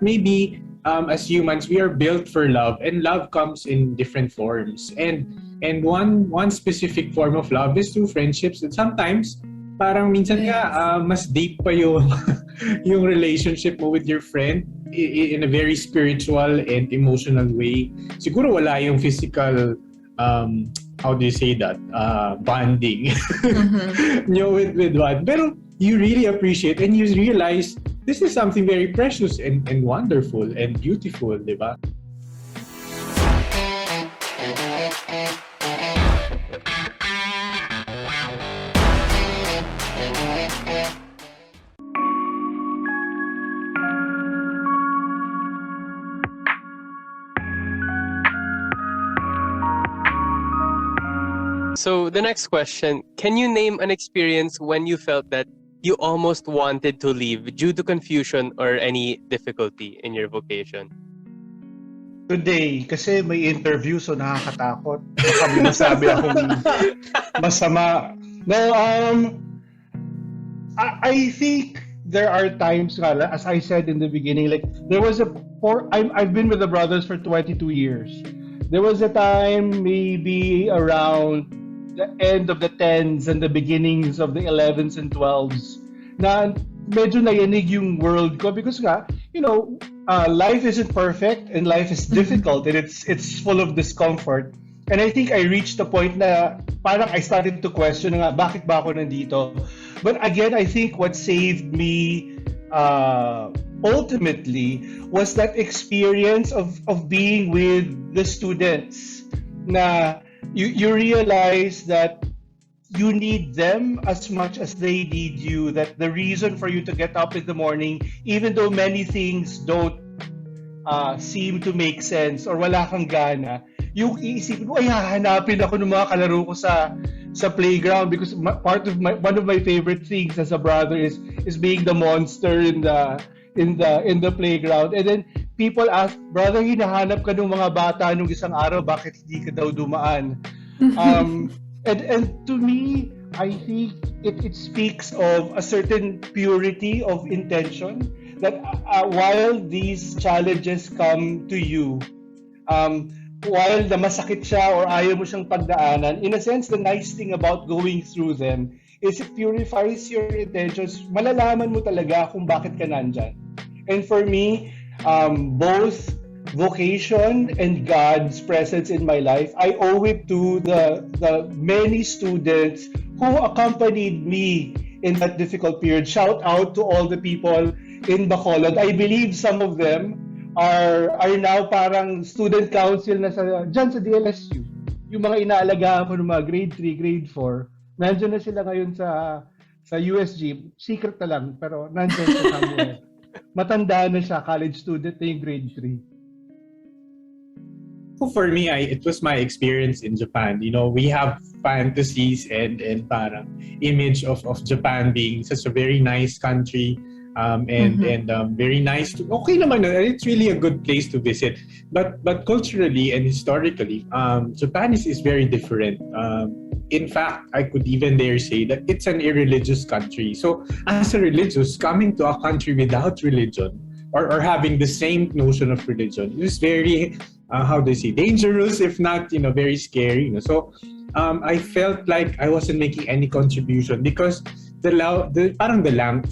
maybe as humans we are built for love, and love comes in different forms. And one specific form of love is through friendships. And sometimes parang minsan nga mas deep pa yung yung relationship mo with your friend in a very spiritual and emotional way. Siguro wala yung physical how do you say that? Bonding with one. Pero you really appreciate and you realize this is something very precious and wonderful and beautiful, di ba? So the next question, can you name an experience when you felt that you almost wanted to leave due to confusion or any difficulty in your vocation? Today, kasi may interview so nakakatakot. Baka may masabi akong masama. No, I think there are times, as I said in the beginning, like there was I've been with the brothers for 22 years. There was a time maybe around the end of the 10s and the beginnings of the 11s and 12s na medyo nayanig yung world ko because life isn't perfect and life is difficult and it's full of discomfort. And I think I reached the point na parang I started to question nga, bakit ba ako nandito? But again, I think what saved me ultimately was that experience of being with the students na you realize that you need them as much as they need you, that the reason for you to get up in the morning, even though many things don't seem to make sense or wala kang gana, yung iisipin mo, ay hahanapin ako ng mga kalaro ko sa playground because one of my favorite things as a brother is being the monster in the playground. And then people ask, brother, hinahanap ka ng mga bata nung isang araw, bakit hindi ka daw dumaan? And to me, I think it speaks of a certain purity of intention that while these challenges come to you, while na masakit siya or ayaw mo siyang pagdaanan, in a sense, the nice thing about going through them is it purifies your intentions. Malalaman mo talaga kung bakit ka nandyan. And for me, both vocation and God's presence in my life, I owe it to the many students who accompanied me in that difficult period. Shout out to all the people in Bacolod. I believe some of them are now parang student council na dyan sa DLSU. Yung mga inaalagaan ko ng mga grade 3, grade 4, nandiyan na sila ngayon sa USG. Secret na lang, pero nandiyan sa somewhere. Matanda na siya, college student na yung grade 3. For me, it was my experience in Japan. We have fantasies and parang image of Japan being such a very nice country, and very nice to. Okay naman, it's really a good place to visit. But culturally and historically, Japan is very different. In fact, I could even dare say that it's an irreligious country. So as a religious, coming to a country without religion or having the same notion of religion is very how do you say, dangerous, if not, very scary. So I felt like I wasn't making any contribution because of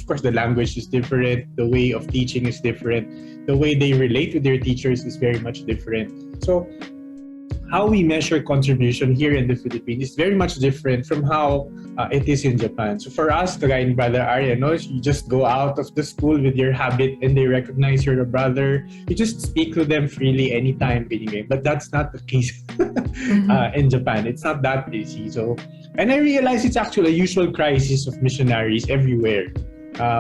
course the language is different, the way of teaching is different, the way they relate with their teachers is very much different. So how we measure contribution here in the Philippines is very much different from how it is in Japan. So for us, kagaya ni Brother Arian, you just go out of the school with your habit and they recognize you're a brother. You just speak to them freely anytime. But that's not the case in Japan. It's not that easy. So, and I realize it's actually a usual crisis of missionaries everywhere.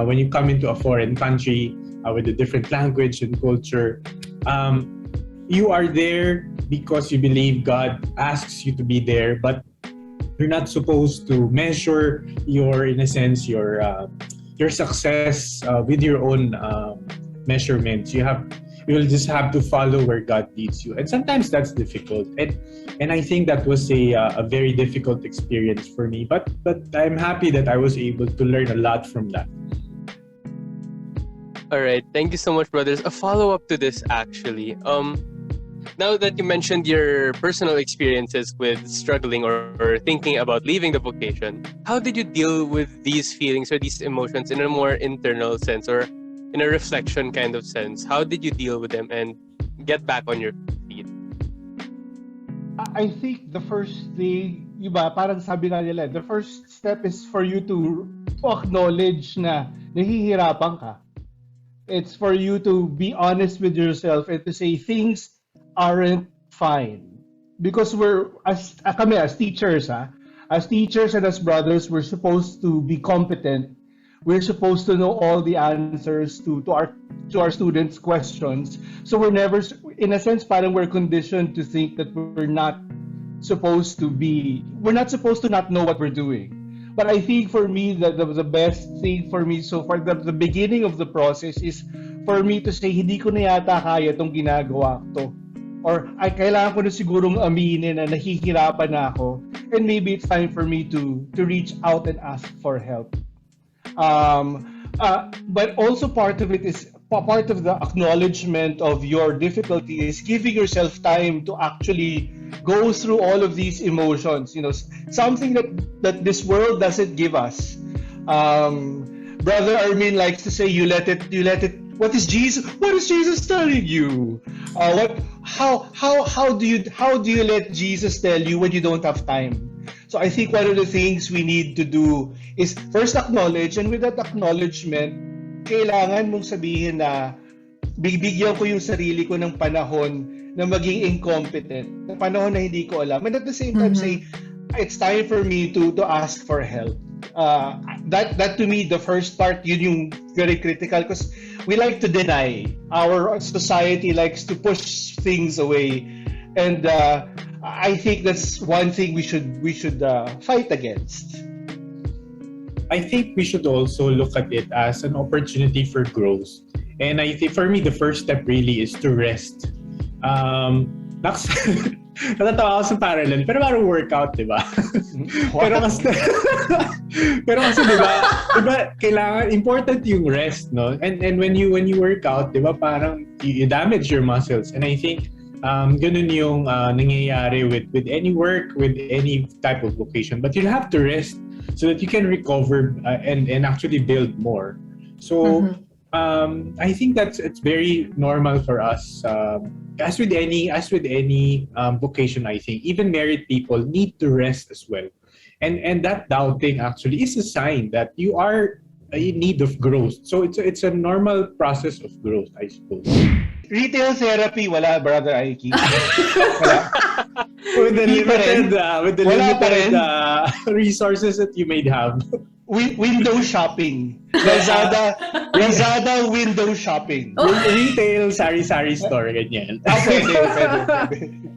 When you come into a foreign country with a different language and culture, you are there because you believe God asks you to be there, but you're not supposed to measure your success with your own measurements. You will just have to follow where God leads you, and sometimes that's difficult. And I think that was a very difficult experience for me. But I'm happy that I was able to learn a lot from that. All right. Thank you so much, brothers. A follow-up to this, actually. Now that you mentioned your personal experiences with struggling or thinking about leaving the vocation, how did you deal with these feelings or these emotions in a more internal sense or in a reflection kind of sense? How did you deal with them and get back on your feet? I think the first thing, iba, parang sabi nga nila, the first step is for you to acknowledge na nahihirapan ka. It's for you to be honest with yourself and to say things aren't fine. Because kami as teachers, as teachers and as brothers, we're supposed to be competent. We're supposed to know all the answers to our students' questions. So we're never, in a sense, parang we're conditioned to think that we're not supposed to not know what we're doing. But I think for me, the best thing for me so far, the beginning of the process is for me to say, hindi ko na yata kaya itong ginagawa ko. Or ay kailangan ko na sigurong aminin na nahihirapan na ako. And maybe it's time for me to reach out and ask for help. But also part of the acknowledgement of your difficulty is giving yourself time to actually go through all of these emotions. You know, something that this world doesn't give us. Brother Armin likes to say, you let it. What is Jesus telling you? How do you let Jesus tell you when you don't have time? So I think one of the things we need to do is first acknowledge, and with that acknowledgement, kailangan mong sabihin na bibigyan ko yung sarili ko ng panahon na maging incompetent, ng panahon na hindi ko alam. And at the same time say, it's time for me to ask for help. That to me, the first part, yun yung very critical because we like to deny. Our society likes to push things away. And I think that's one thing we should fight against. I think we should also look at it as an opportunity for growth. And I think for me, the first step really is to rest. Natatawa ako sa parallel, pero parang workout, di ba? pero kasi di ba, kailangan, important yung rest, no? And when you work out, di ba, parang you damage your muscles. And I think, ganun yung nangyayari with any work, with any type of vocation. But you'll have to rest so that you can recover and actually build more. So, I think it's very normal for us. As with any vocation, I think even married people need to rest as well, and that doubting actually is a sign that you are in need of growth. So it's a normal process of growth, I suppose. Retail therapy, wala, Brother Aikee. Wala. With the limited resources that you may have. Window shopping. Lazada window shopping. Retail sari-sari store, ganyan. Pwede.